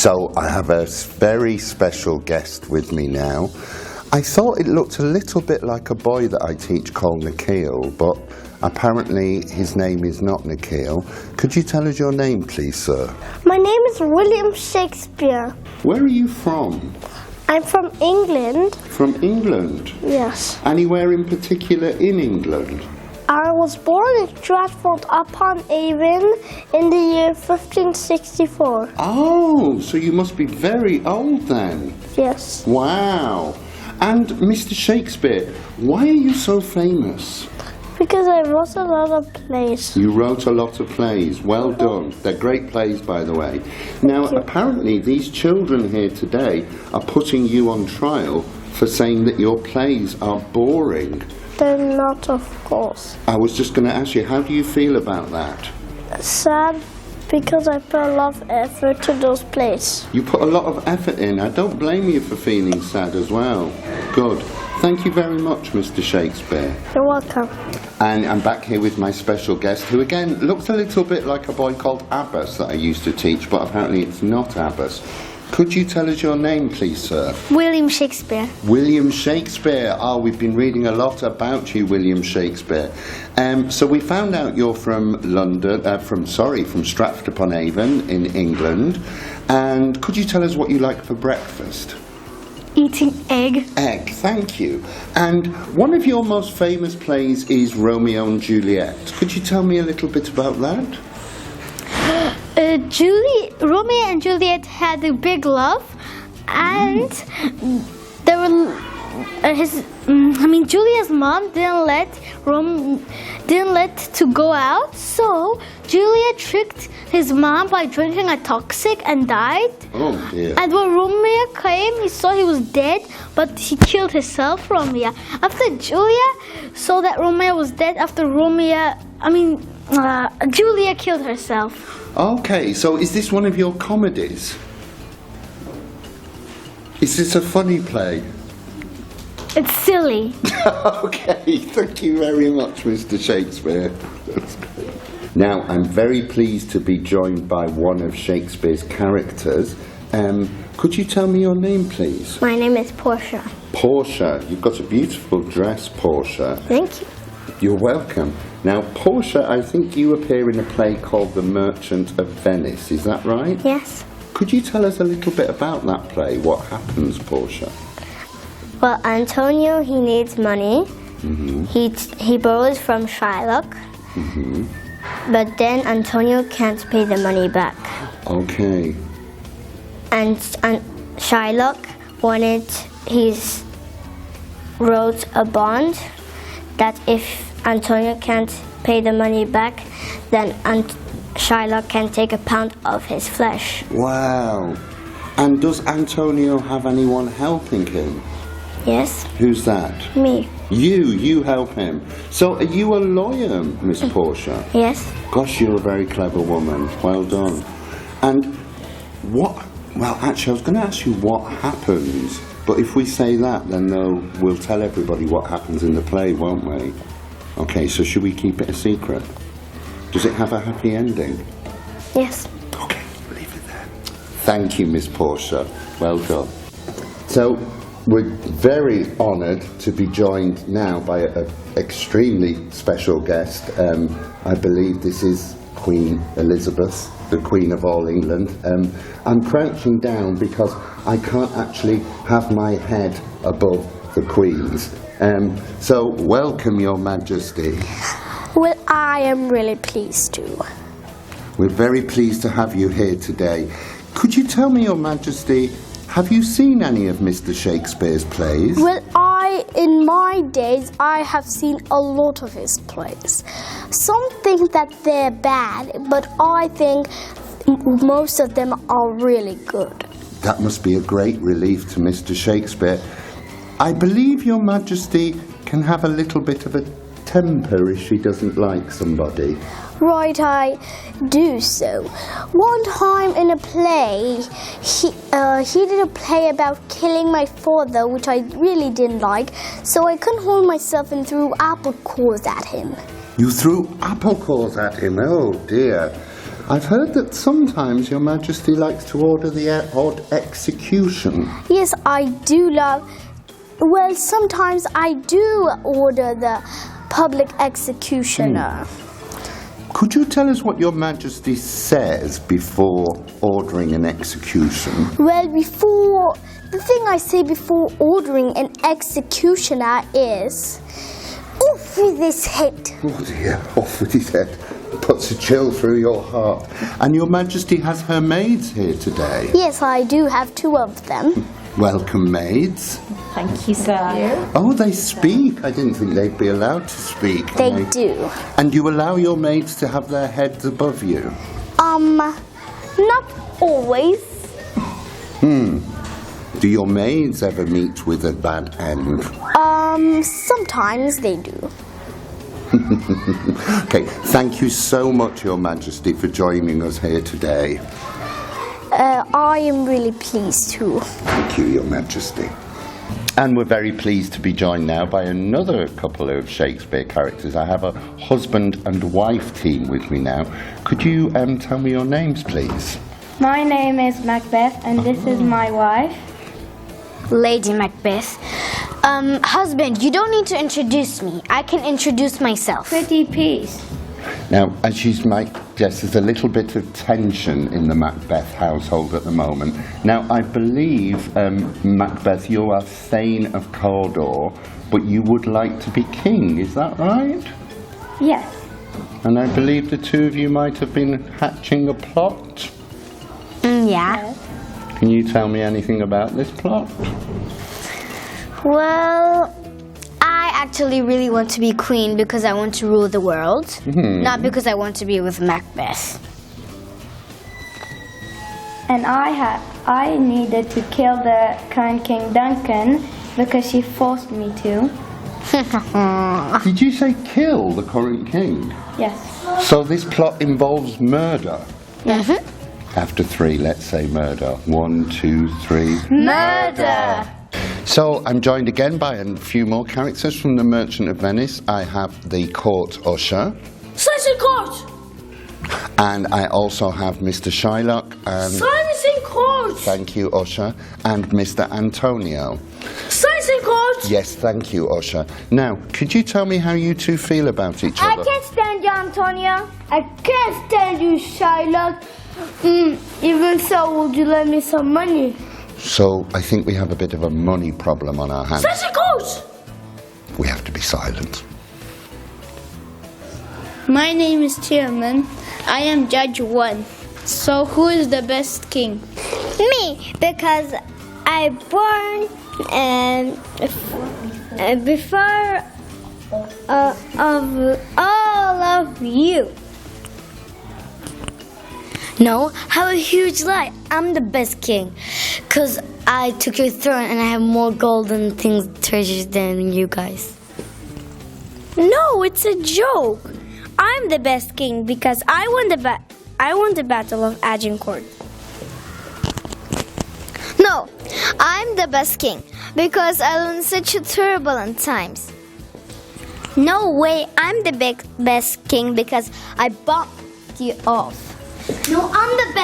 So I have a very special guest with me now. I thought it looked a little bit like a boy that I teach called Nikhil, but apparently his name is not Nikhil. Could you tell us your name, please, sir? My name is William Shakespeare. Where are you from? I'm from England. From England? Yes. Anywhere in particular in England? I was born in Stratford-upon-Avon in the year 1564. Oh, so you must be very old then. Yes. Wow. And Mr. Shakespeare, why are you so famous? Because I wrote a lot of plays. You wrote a lot of plays. Well done. They're great plays, by the way. Now, apparently, these children here today are putting you on trial for saying that your plays are boring. They're not, of course. I was just going to ask you, how do you feel about that? Sad, because I put a lot of effort to those plays. You put a lot of effort in. I don't blame you for feeling sad as well. Good. Thank you very much, Mr. Shakespeare. You're welcome. And I'm back here with my special guest, who again looks a little bit like a boy called Abbas that I used to teach, but apparently it's not Abbas. Could you tell us your name, please, sir? William Shakespeare. William Shakespeare. Oh, we've been reading a lot about you, William Shakespeare. So we found out you're from from Stratford-upon-Avon in England. And could you tell us what you like for breakfast? Eating egg. Egg, thank you. And one of your most famous plays is Romeo and Juliet. Could you tell me a little bit about that? Romeo and Juliet had a big love, and there were Julia's mom didn't let to go out, so Julia tricked his mom by drinking a toxic and died. Oh dear. And when Romeo came, he saw he was dead, but he killed himself, Romeo. After Julia saw that Romeo was dead, Julia killed herself. Okay, so is this one of your comedies? Is this a funny play? It's silly. Okay, thank you very much, Mr. Shakespeare. That's great. Now, I'm very pleased to be joined by one of Shakespeare's characters. Could you tell me your name, please? My name is Portia. Portia. You've got a beautiful dress, Portia. Thank you. You're welcome. Now, Portia, I think you appear in a play called The Merchant of Venice. Is that right? Yes. Could you tell us a little bit about that play? What happens, Portia? Well, Antonio, he needs money. Mm-hmm. He borrows from Shylock. Mm-hmm. But then Antonio can't pay the money back. Okay. And Shylock wrote a bond that if Antonio can't pay the money back, then Shylock can take a pound of his flesh. Wow. And does Antonio have anyone helping him? Yes. Who's that? Me. You help him. So are you a lawyer, Miss Portia? Yes. Gosh, you're a very clever woman. Well done. And well, actually, I was going to ask you what happens, but if we say that, then we'll tell everybody what happens in the play, won't we? Okay, so should we keep it a secret? Does it have a happy ending? Yes. Okay, leave it there. Thank you, Miss Portia. Well done. So, we're very honoured to be joined now by an extremely special guest. I believe this is Queen Elizabeth, the Queen of all England. I'm crouching down because I can't actually have my head above the Queen's. So, welcome, Your Majesty. Well, I am really pleased to. We're very pleased to have you here today. Could you tell me, Your Majesty, have you seen any of Mr. Shakespeare's plays? Well, in my days, I have seen a lot of his plays. Some think that they're bad, but I think most of them are really good. That must be a great relief to Mr. Shakespeare. I believe Your Majesty can have a little bit of a temper if she doesn't like somebody. Right, I do so. One time in a play, he did a play about killing my father, which I really didn't like, so I couldn't hold myself and threw apple cores at him. You threw apple cores at him? Oh dear. I've heard that sometimes Your Majesty likes to order the odd execution. Yes, I do love... Well, sometimes I do order the public executioner. Could you tell us what Your Majesty says before ordering an execution? Well, the thing I say before ordering an executioner is, off with his head. Oh dear, off with his head. Puts a chill through your heart. And Your Majesty has her maids here today. Yes, I do have 2 of them. Welcome, maids. Thank you, sir. Oh, they speak. I didn't think they'd be allowed to speak. They do. And you allow your maids to have their heads above you? Not always. Do your maids ever meet with a bad end? Sometimes they do. Okay, thank you so much, Your Majesty, for joining us here today. I am really pleased too. Thank you, Your Majesty. And we're very pleased to be joined now by another couple of Shakespeare characters. I have a husband and wife team with me now. Could you tell me your names, please? My name is Macbeth, and this is my wife. Lady Macbeth. Husband, you don't need to introduce me. I can introduce myself. Pretty Peace. Now, as you might guess, there's a little bit of tension in the Macbeth household at the moment. Now, I believe, Macbeth, you are Thane of Cawdor, but you would like to be king, is that right? Yes. And I believe the 2 of you might have been hatching a plot? Yeah. Can you tell me anything about this plot? Well, I actually really want to be queen because I want to rule the world, not because I want to be with Macbeth. And I needed to kill the current King Duncan because she forced me to. Did you say kill the current king? Yes. So this plot involves murder? Mm-hmm. After 3, let's say murder. 1, 2, 3. Murder! So I'm joined again by a few more characters from The Merchant of Venice. I have the court usher. Silence in court! And I also have Mr. Shylock. And Silence in court! thank you, usher. And Mr. Antonio. Silence in court! Yes, thank you, usher. Now, could you tell me how you 2 feel about each other? I can't stand you, Antonio. I can't stand you, Shylock. Even so, would you lend me some money? So I think we have a bit of a money problem on our hands. Silence in court! We have to be silent. My name is Chairman. I am Judge 1. So who is the best king? Me, because I born before of all of you. No, have a huge lie. I'm the best king. Because I took your throne and I have more golden things, treasures than you guys. No, it's a joke. I'm the best king because I won the Battle of Agincourt. No, I'm the best king because I learned such turbulent times. No way, I'm the best king because I bumped you off. No, I'm the best